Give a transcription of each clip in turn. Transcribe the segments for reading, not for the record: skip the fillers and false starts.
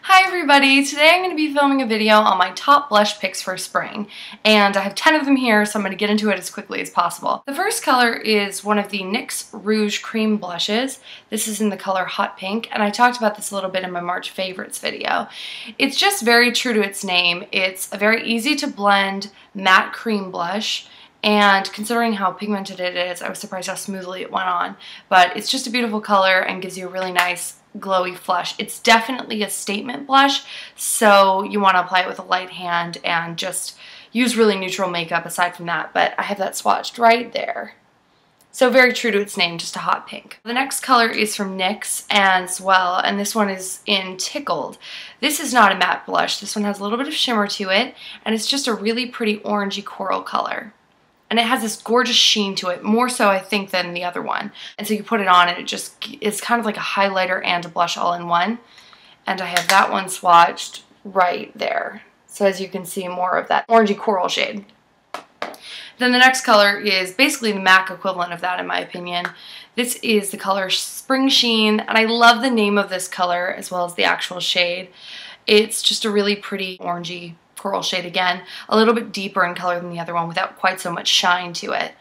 Hi everybody! Today I'm going to be filming a video on my top blush picks for spring, and I have 10 of them here, so I'm going to get into it as quickly as possible. The first color is one of the NYX Rouge Cream blushes. This is in the color Hot Pink, and I talked about this a little bit in my March favorites video. It's just very true to its name. It's a very easy to blend matte cream blush, and considering how pigmented it is, I was surprised how smoothly it went on. But it's just a beautiful color and gives you a really nice glowy flush. It's definitely a statement blush, so you want to apply it with a light hand and just use really neutral makeup aside from that, but I have that swatched right there. So very true to its name, just a hot pink. The next color is from NYX as well, and this one is in Tickled. This is not a matte blush. This one has a little bit of shimmer to it, and it's just a really pretty orangey coral color. And it has this gorgeous sheen to it, more so I think than the other one. And so you put it on and it just is kind of like a highlighter and a blush all in one. And I have that one swatched right there. So as you can see, more of that orangey coral shade. Then the next color is basically the MAC equivalent of that in my opinion. This is the color Springsheen, and I love the name of this color as well as the actual shade. It's just a really pretty orangey coral shade again, a little bit deeper in color than the other one without quite so much shine to it.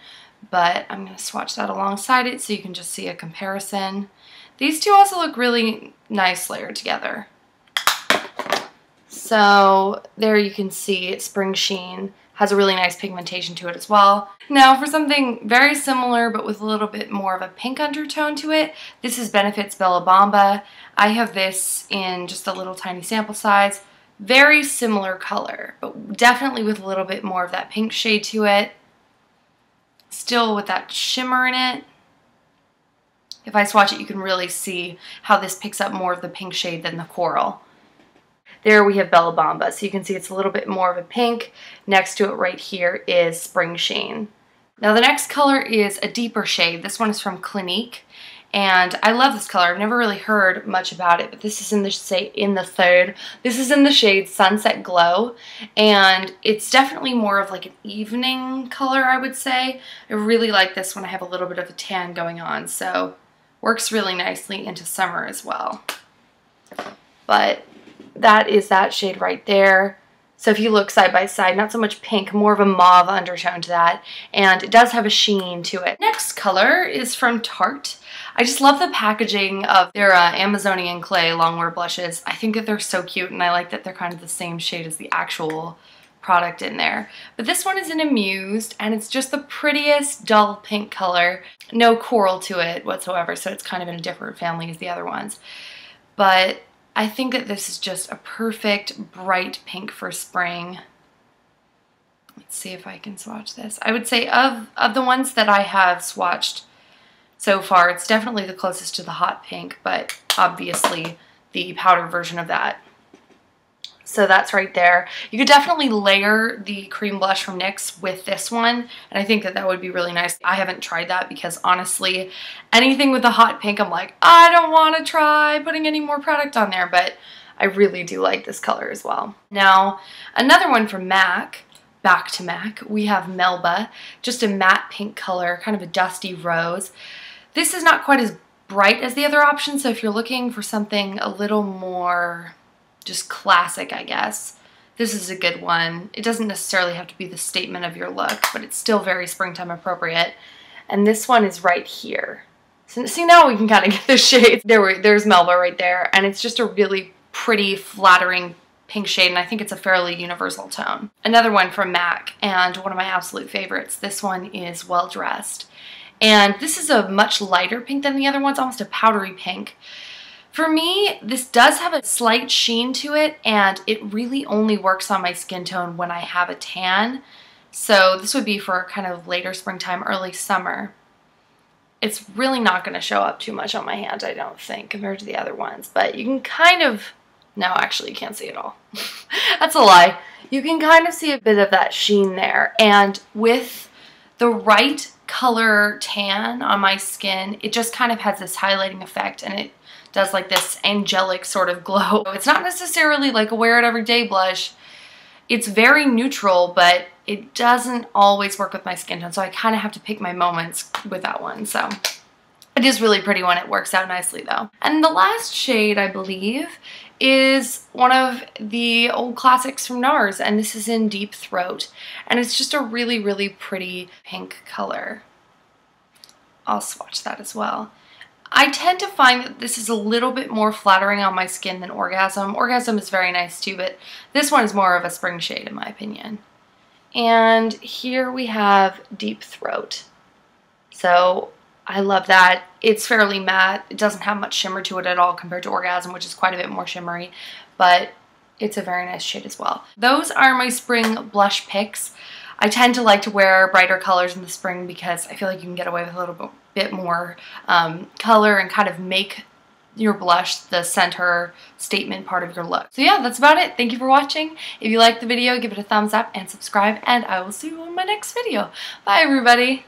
But I'm going to swatch that alongside it so you can just see a comparison. These two also look really nice layered together. So there you can see Springsheen has a really nice pigmentation to it as well. Now for something very similar but with a little bit more of a pink undertone to it, this is Benefit's Bamba. I have this in just a little tiny sample size. Very similar color, but definitely with a little bit more of that pink shade to it. Still with that shimmer in it. If I swatch it, you can really see how this picks up more of the pink shade than the coral. There we have Bamba, so you can see it's a little bit more of a pink. Next to it right here is Springsheen. Now the next color is a deeper shade. This one is from Clinique. And I love this color. I've never really heard much about it, but this is in the shade Sunset Glow, and it's definitely more of like an evening color, I would say. I really like this one. I have a little bit of a tan going on, so works really nicely into summer as well. But that is that shade right there. So if you look side by side, not so much pink, more of a mauve undertone to that, and it does have a sheen to it. Next color is from Tarte. I just love the packaging of their Amazonian Clay longwear blushes. I think that they're so cute, and I like that they're kind of the same shade as the actual product in there. But this one is in Amused, and it's just the prettiest dull pink color. No coral to it whatsoever, so it's kind of in a different family as the other ones. But I think that this is just a perfect bright pink for spring. Let's see if I can swatch this. I would say of the ones that I have swatched so far, it's definitely the closest to the hot pink, but obviously the powder version of that. So that's right there. You could definitely layer the cream blush from NYX with this one, and I think that that would be really nice. I haven't tried that because honestly, anything with the hot pink, I'm like, I don't want to try putting any more product on there, but I really do like this color as well. Now, another one from MAC, back to MAC, we have Melba, just a matte pink color, kind of a dusty rose. This is not quite as bright as the other option, so if you're looking for something a little more just classic, I guess, this is a good one. It doesn't necessarily have to be the statement of your look, but it's still very springtime appropriate. And this one is right here. So see, now we can kind of get the shades. There's Melba right there, and it's just a really pretty, flattering pink shade, and I think it's a fairly universal tone. Another one from MAC, and one of my absolute favorites. This one is Well Dressed. And this is a much lighter pink than the other ones, almost a powdery pink. For me, this does have a slight sheen to it, and it really only works on my skin tone when I have a tan. So this would be for kind of later springtime, early summer. It's really not going to show up too much on my hand, I don't think, compared to the other ones. But you can kind of, no, actually you can't see it all. That's a lie. You can kind of see a bit of that sheen there. And with the right color tan on my skin, it just kind of has this highlighting effect, and it does like this angelic sort of glow. It's not necessarily like a wear it every day blush. It's very neutral, but it doesn't always work with my skin tone, so I kind of have to pick my moments with that one. So it is really pretty when it works out nicely though. And the last shade, I believe, is one of the old classics from NARS, and this is in Deep Throat. And it's just a really, really pretty pink color. I'll swatch that as well. I tend to find that this is a little bit more flattering on my skin than Orgasm. Orgasm is very nice too, but this one is more of a spring shade in my opinion. And here we have Deep Throat. So I love that. It's fairly matte. It doesn't have much shimmer to it at all compared to Orgasm, which is quite a bit more shimmery, but it's a very nice shade as well. Those are my spring blush picks. I tend to like to wear brighter colors in the spring because I feel like you can get away with a little bit more color and kind of make your blush the center statement part of your look. So yeah, that's about it. Thank you for watching. If you liked the video, give it a thumbs up and subscribe, and I will see you in my next video. Bye everybody.